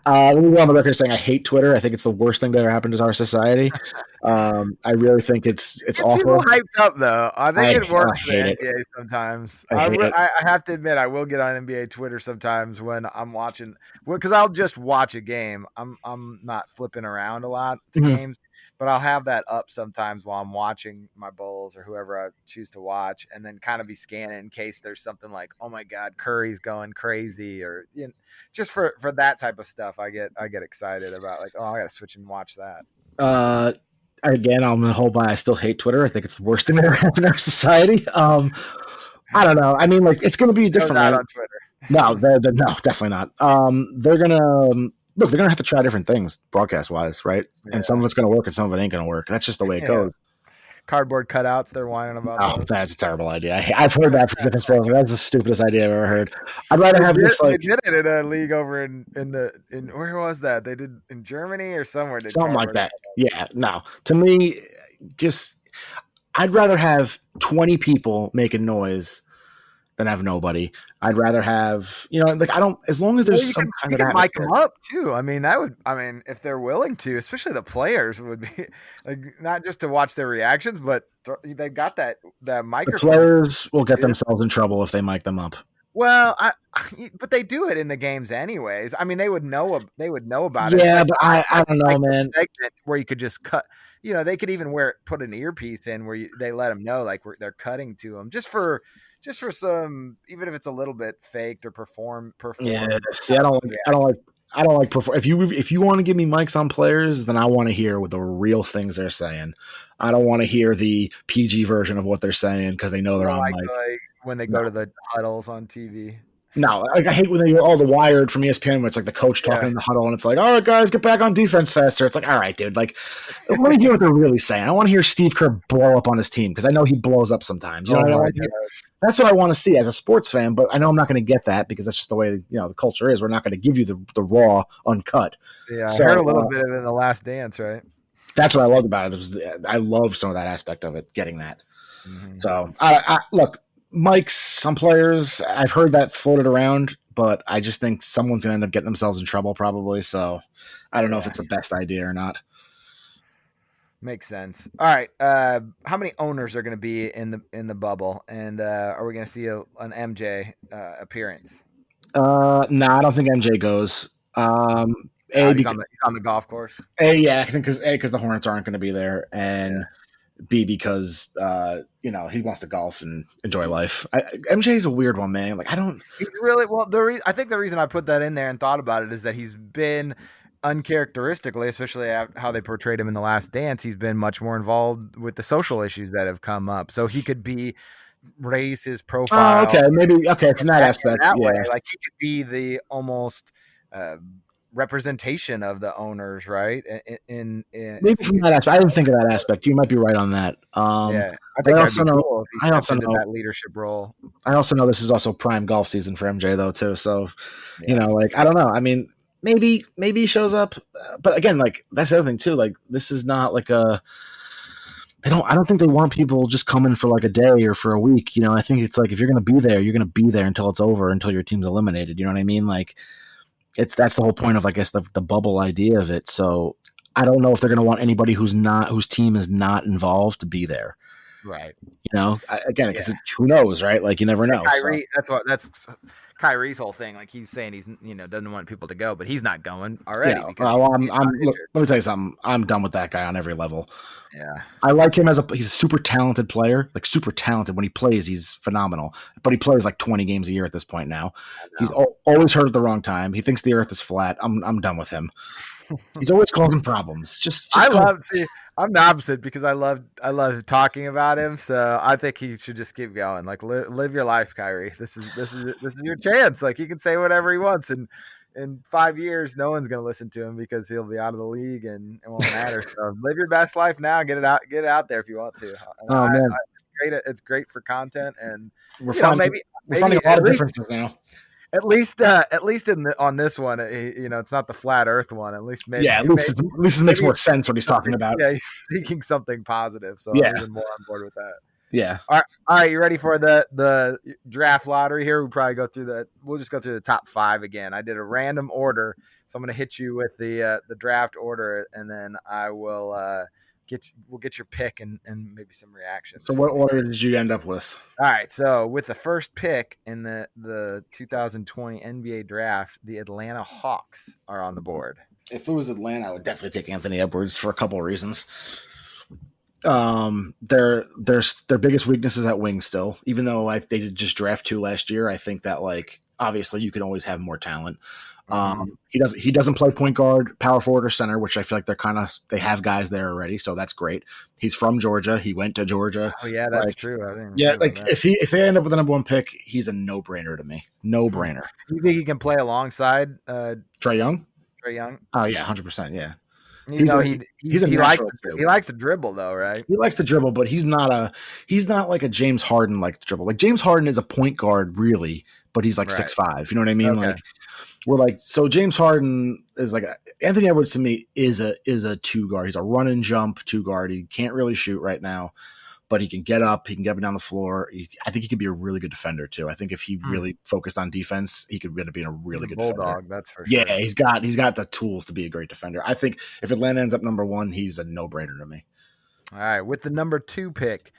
Let me go on the record saying I hate Twitter. I think it's the worst thing that ever happened to our society. I really think it's awful. Hyped up though. I think it works for the hate NBA sometimes. I I have to admit, I will get on NBA Twitter sometimes when I'm watching, because I'll just watch a game. I'm not flipping around a lot to games, but I'll have that up sometimes while I'm watching my Bulls or whoever I choose to watch, and then kind of be scanning in case there's something like, oh my God, Curry's going crazy, or just for that type of stuff. I get excited about like, oh, I got to switch and watch that. Again, I'm gonna hold by. I still hate Twitter. I think it's the worst thing that ever happened in our society. I don't know. I mean, like it's going to be different. Not on Twitter. No, no, definitely not. They're gonna look. They're gonna have to try different things, broadcast wise, right? Yeah. And some of it's gonna work, and some of it ain't gonna work. That's just the way it goes. Cardboard cutouts. They're whining about. Oh, that's a terrible idea. I've heard that from different sports. That's the stupidest idea I've ever heard. I'd rather have this like they did it in a league over in where was that? They did in Germany or somewhere. Something like that. Yeah. No. To me, just I'd rather have 20 people making noise than have nobody. I'd rather have, like I don't, as long as there's some kind of mic them up too. I mean, if they're willing to, especially the players would be like, not just to watch their reactions, but they've got that microphone. The players will get themselves in trouble if they mic them up. Well, but they do it in the games anyways. I mean, they would know about it. Yeah, but I don't know, man. Where you could just cut, they could even put an earpiece in where they let them know like they're cutting to them just for some, even if it's a little bit faked or perform. Yeah, see, I don't like perform. If you want to give me mics on players, then I want to hear what the real things they're saying. I don't want to hear the PG version of what they're saying because they know they're on mic. Like when they go to the huddles on TV. No, like I hate when they all the Wired from ESPN, where it's like the coach talking in the huddle, and it's like, "All right, guys, get back on defense faster." It's like, all right, dude, like, let me hear what they're really saying. I want to hear Steve Kerr blow up on his team because I know he blows up sometimes. That's what I want to see as a sports fan, but I know I'm not going to get that because that's just the way the culture is. We're not going to give you the raw, uncut. Yeah, I heard a little bit of it in The Last Dance, right? That's what I loved about it. I love some of that aspect of it, getting that. Mm-hmm. So, look. Mics, some players, I've heard that floated around, but I just think someone's going to end up getting themselves in trouble probably. So I don't know if it's the best idea or not. Makes sense. All right. How many owners are going to be in the bubble? And are we going to see an MJ appearance? No, I don't think MJ goes. He's on the golf course. Yeah, I think because the Hornets aren't going to be there, and B, because he wants to golf and enjoy life. MJ is a weird one, man. Like I don't. He's really well. I think the reason I put that in there and thought about it is that he's been uncharacteristically, especially how they portrayed him in The Last Dance, he's been much more involved with the social issues that have come up. So he could raise his Oh, profile okay, maybe okay from that in aspect. that way. Yeah, Like he could be the almost uh, representation of the owners, right? If maybe he from could, that aspect. I didn't think of that aspect. You might be right on that. yeah, I But think that'd be cool if he I stepped also into know that leadership role. I also know this is also prime golf season for MJ though too. So, Yeah, like I don't know. I mean, maybe he shows up, but again, like that's the other thing too. Like this is not like a they don't. I don't think they want people just coming for like a day or for a week. I think it's like if you're going to be there, you're going to be there until it's over, until your team's eliminated. You know what I mean? Like that's the whole point of I guess the bubble idea of it. So I don't know if they're going to want anybody whose team is not involved to be there. right. Again, Yeah. because who knows, right? Like you never know. Kyrie, that's Kyrie's whole thing. Like he's saying he's doesn't want people to go, but he's not going already. Yeah. Because Look, let me tell you something. I'm done with that guy on every level. yeah. I like him he's a super talented player, like super talented. When he plays, he's phenomenal. But he plays like 20 games a year at this point now. He's always hurt at the wrong time. He thinks the earth is flat. I'm done with him. He's always causing problems. I'm the opposite because I love talking about him. So I think he should just keep going. Like live your life, Kyrie. This is your chance. Like he can say whatever he wants, and in 5 years, no one's gonna listen to him because he'll be out of the league and it won't matter. So live your best life now. Get it out there if you want to. Man, it's great for content, and we're finding a lot of differences now. At least on this one, it's not the flat Earth one. At least maybe, at least it makes more sense what he's talking about. Yeah, he's seeking something positive, so yeah. I'm even more on board with that. Yeah. All right. You ready for the draft lottery here? We'll just go through the top 5 again. I did a random order, so I'm going to hit you with the draft order, and then I will we'll get your pick and maybe some reactions. So what order did you end up with? All right, so with the first pick in the 2020 NBA draft, the Atlanta Hawks are on the board. If it was Atlanta, I would definitely take Anthony Edwards for a couple of reasons. Their biggest weakness is at wing still, even though they did just draft 2 last year. I think that like obviously you can always have more talent. He doesn't play point guard, power forward, or center, which I feel like they have guys there already, so that's great. He's from Georgia. He went to Georgia. Oh yeah, that's true. If they end up with the number 1 pick, he's a no brainer to me. No brainer. You think he can play alongside Trae Young? Trae Young? Oh yeah, 100%. Yeah. He likes to dribble though, right? He likes to dribble, but he's not like a James Harden like to dribble. Like James Harden is a point guard really, but he's like 6'5". You know what I mean? Okay. Like so James Harden is like Anthony Edwards to me is a 2 guard. He's a run and jump 2 guard. He can't really shoot right now, but he can get up down the floor. I think he could be a really good defender too. I think if he really focused on defense, he could end up being a really good bulldog. Defender. That's for sure. Yeah, he's got the tools to be a great defender. I think if Atlanta ends up number 1, he's a no-brainer to me. All right, with the number 2 pick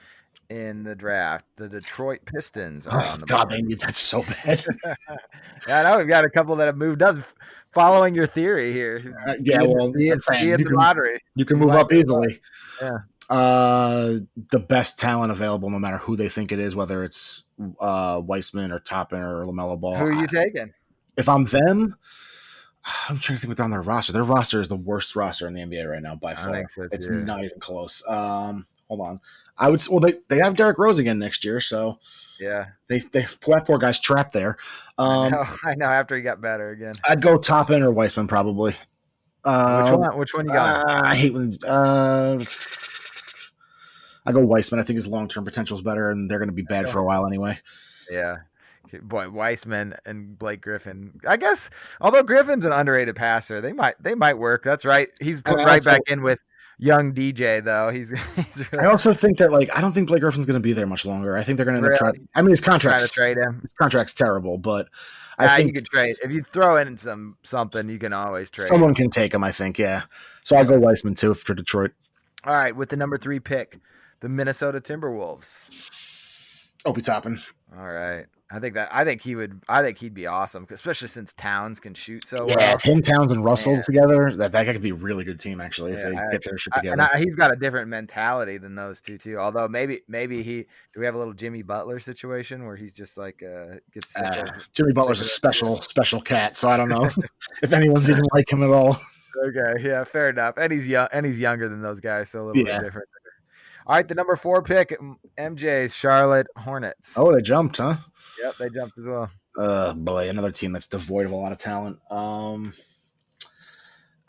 in the draft, the Detroit Pistons are on the board. They need that so bad. Yeah, I know we've got a couple that have moved up. Following your theory here, the lottery, you can move up easily. Yeah. The best talent available, no matter who they think it is, whether it's Weissman or Toppin or LaMelo Ball. Who are you taking? If I'm them, I'm trying to think what's on their roster. Their roster is the worst roster in the NBA right now by far. It's not even close. Hold on. I would. Well, they have Derrick Rose again next year, so yeah, that poor guy's trapped there. I know. After he got better again, I'd go Toppin or Weissman probably. Which one you got? I hate when. I go Weissman. I think his long-term potential is better, and they're going to be bad for a while anyway. Yeah. Boy, Weissman and Blake Griffin. I guess, although Griffin's an underrated passer, they might work. That's right. He's put back in with young DJ though. He's really, I also think that I don't think Blake Griffin's going to be there much longer. I think they're going to end up trying. I mean, his contract's to trade him. His contract's terrible, but I think you can trade if you throw in something. You can always trade. Someone can take him. I think. Yeah. So I'll go Weissman too for Detroit. All right, with the number 3 pick, the Minnesota Timberwolves. Obi Toppin. All right. I think he'd be awesome, especially since Towns can shoot so well. Yeah, Tim Towns and Russell together, that could be a really good team actually if they get their shit together. He's got a different mentality than those two too. Although maybe do we have a little Jimmy Butler situation where he's just like gets sick of Jimmy Butler's a special cat, so I don't know if anyone's even like him at all. Okay, yeah, fair enough. And he's young, and he's younger than those guys, so a little bit Yeah. different. All right, the number 4 pick, MJ's Charlotte Hornets. Oh, they jumped, huh? Yep, they jumped as well. Boy, another team that's devoid of a lot of talent.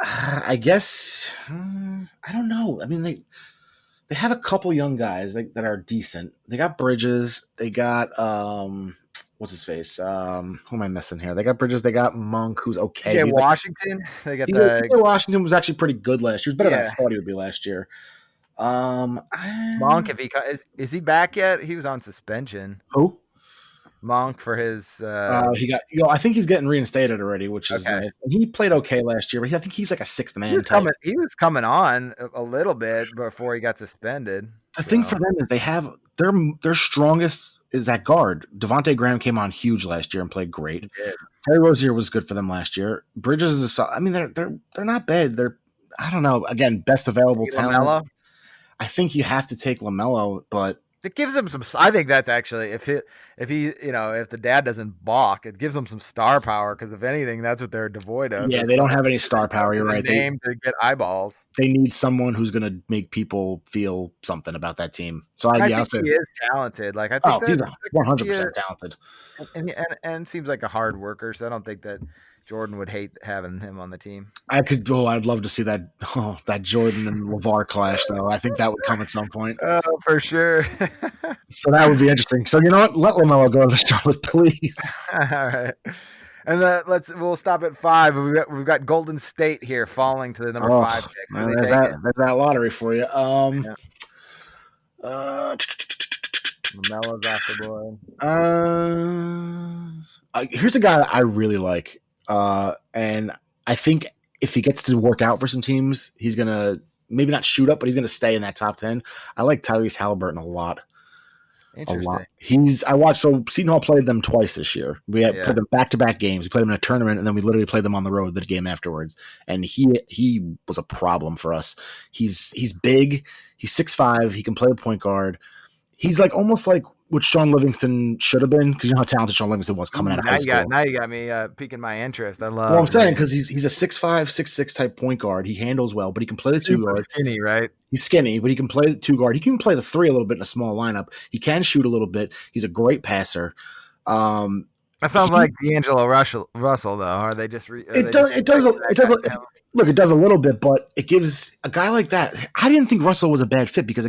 I guess I don't know. I mean, they have a couple young guys that are decent. They got Bridges. They got what's his face? Who am I missing here? They got Bridges. They got Monk, who's okay. PJ He's Washington. They got PJ Washington was actually pretty good last year. He was better than Yeah. I thought he would be last year. Monk. If he is he back yet? He was on suspension. Who? Monk for his. He got. I think he's getting reinstated already, which is Okay. nice. And he played okay last year, but I think he's like a sixth man type. He was coming on a little bit before he got suspended. The thing for them is they have their strongest is that guard. Devontae Graham came on huge last year and played great. Terry Rozier was good for them last year. Bridges is. I mean, they're not bad. I don't know. Again, best available talent. LaMelo? I think you have to take LaMelo, but it gives them some. I think that's actually if the dad doesn't balk, it gives them some star power because if anything, that's what they're devoid of. Yeah, they don't have any star power. You're right. Name to get eyeballs. They need someone who's going to make people feel something about that team. So I think he is talented. Like I think he's 100% talented, and seems like a hard worker. So I don't think that Jordan would hate having him on the team. I'd love to see that Jordan and LeVar clash, though. I think that would come at some point. Oh, for sure. So that would be interesting. So you know what? Let LaMelo go to Charlotte, please. All right. And we'll stop at 5. We've got Golden State here falling to the number 5 pick. Man, there's that lottery for you. LaMelo's off the board. Here's a guy that I really like. And I think if he gets to work out for some teams, he's going to maybe not shoot up, but he's going to stay in that top 10. I like Tyrese Halliburton a lot. Interesting. I watched, so Seton Hall played them twice this year. We played them back-to-back games. We played them in a tournament, and then we literally played them on the road the game afterwards. And he was a problem for us. He's big. He's 6'5". He can play the point guard. He's like almost like what Sean Livingston should have been, because you know how talented Sean Livingston was coming out of high school. Now you got me piquing my interest. I love. Well, I'm saying because he's a 6'5", 6'6" type point guard. He handles well, but he can play the 2 guard. Skinny, right? He's skinny, but he can play the 2 guard. He can play the 3 a little bit in a small lineup. He can shoot a little bit. He's a great passer. That sounds like D'Angelo Russell, though. Are they just? It does. Look, it does a little bit, but it gives a guy like that. I didn't think Russell was a bad fit because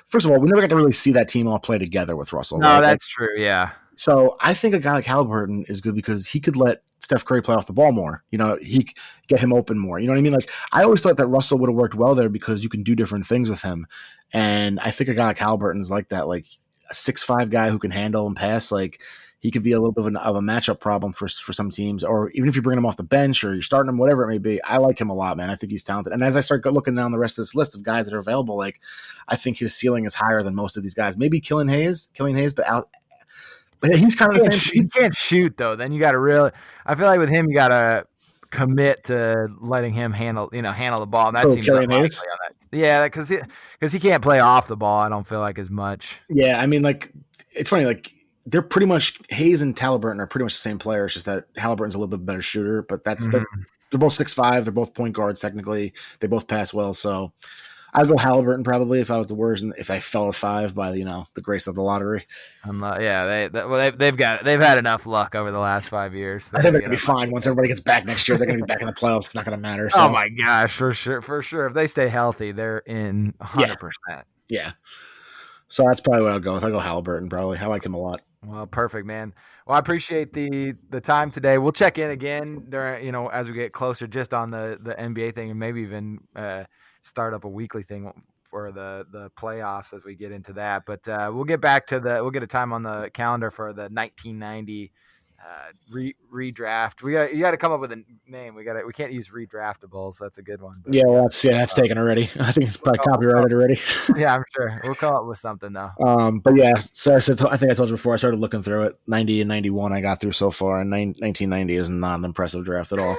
first of all, we never got to really see that team all play together with Russell. No, right? That's true. Yeah. So I think a guy like Halliburton is good because he could let Steph Curry play off the ball more. You know, he could get him open more. You know what I mean? Like I always thought that Russell would have worked well there because you can do different things with him. And I think a guy like Halliburton is like that, like a 6'5" guy who can handle and pass. Like he could be a little bit of a matchup problem for some teams, or even if you bring him off the bench or you're starting him, whatever it may be. I like him a lot, man. I think he's talented. And as I start looking down the rest of this list of guys that are available, like I think his ceiling is higher than most of these guys. Maybe Killian Hayes, but out. But he's kind of the same. He can't shoot though. Then you got to really. I feel like with him, you got to commit to letting him handle the ball. And that seems Killian Hayes. Yeah, because he can't play off the ball. I don't feel like as much. Yeah, I mean, like it's funny, like. They're pretty much Hayes and Halliburton are pretty much the same player. It's just that Halliburton's a little bit better shooter, but they're both 6'5". They're both point guards technically. They both pass well. So I'd go Halliburton probably if I was the worst, and if I fell at 5 by the grace of the lottery. They've had enough luck over the last 5 years. I think they're gonna be fine once everybody gets back next year. They're gonna be back in the playoffs. It's not gonna matter. So. Oh my gosh, for sure. If they stay healthy, they're in 100%. Yeah. So that's probably what I'll go with. I'll go Halliburton probably. I like him a lot. Well, perfect, man. Well, I appreciate the time today. We'll check in again during, as we get closer, just on the NBA thing, and maybe even start up a weekly thing for the playoffs as we get into that. But we'll get back to we'll get a time on the calendar for the 1990 redraft. You got to come up with a name. We can't use redraftables. That's a good one. But, that's taken already. I think it's probably copyrighted already. Yeah, I'm sure we'll come up with something though. But yeah, so I think I told you before. I started looking through it. 90 and 91 I got through so far, and 1990 is not an impressive draft at all.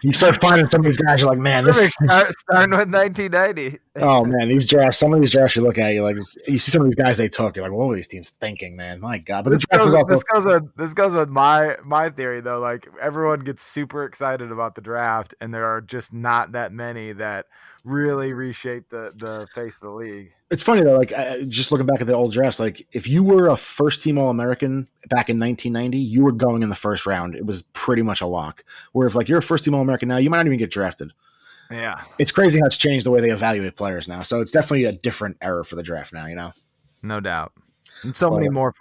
You start finding some of these guys, you're like, man, this starting with 1990. Oh man, these drafts. Some of these drafts you look at, you like you see some of these guys they took. You're like, what were these teams thinking, man? My God! But the draft was also This goes with my theory though. Like everyone gets super excited about the draft, and there are just not that many that really reshape the face of the league. it's funny though. Like just looking back at the old drafts, like if you were a first team All American back in 1990, you were going in the first round. It was pretty much a lock. Where if like you're a first team All American now, you might not even get drafted. Yeah, It's crazy how it's changed the way they evaluate players now. So it's definitely a different era for the draft now. no doubt. And But,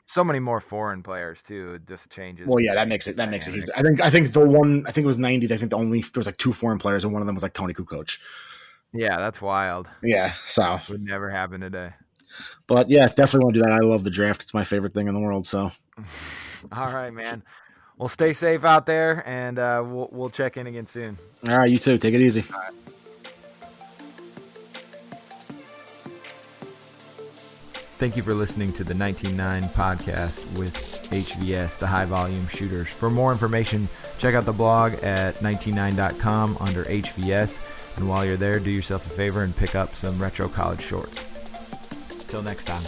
so many more foreign players too. It just changes. well, yeah, that makes it huge. I think the one, I think it was 90. I think the only there was like 2 foreign players, and one of them was like Tony Kukoc. Yeah, that's wild. Yeah, so Would never happen today. but yeah, definitely want to do that. I love the draft. It's my favorite thing in the world. So All right, man. Well, stay safe out there, and we'll check in again soon. all right, you too. Take it easy. All right. Thank you for listening to the 19.9 podcast with HVS, the High Volume Shooters. For more information, check out the blog at 199.com under HVS. And while you're there, do yourself a favor and pick up some retro college shorts. Till next time.